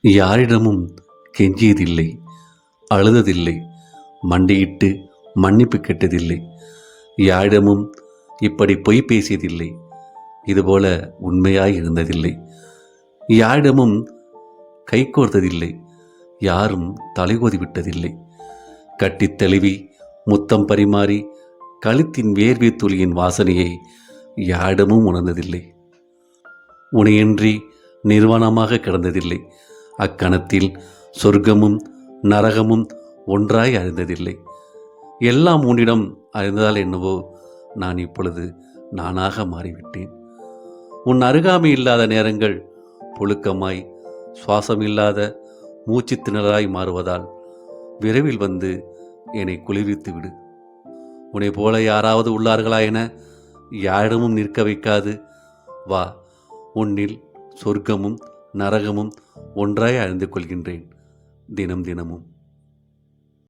யாரிடமும் கெஞ்சியதில்லை, அழுததில்லை, மண்டியிட்டு மன்னிப்பு கேட்டதில்லை. யாரிடமும் இப்படி பொய் பேசியதில்லை, இதுபோல உண்மையாய் இருந்ததில்லை. யாரிடமும் கை கோர்த்ததில்லை, யாரும் தலைகோதி விட்டதில்லை. கட்டித் தழுவி முத்தம் பரிமாறி கழுத்தின் வேர்வை துளியின் வாசனையை யாரிடமும் உணர்ந்ததில்லை. உனையின்றி நிர்வாணமாக கிடந்ததில்லை. அக்கணத்தில் சொர்க்கமும் நரகமும் ஒன்றாய் அறிந்ததில்லை. எல்லாம் உன்னிடம் அறிந்ததால் என்னவோ நான் இப்பொழுது நானாக மாறிவிட்டேன். உன் அருகாமை இல்லாத நேரங்கள் புழுக்கமாய் சுவாசமில்லாத மூச்சு திணறாய் மாறுவதால் விரைவில் வந்து என்னை குளிர்வித்து விடு. உன்னை போல யாராவது உள்ளார்களா என யாரிடமும் நிற்க வைக்காது வா. உன்னில் சொர்க்கமும் நரகமும் ஒன்றாய் அறிந்து கொள்கின்றேன் தினம் தினமும்.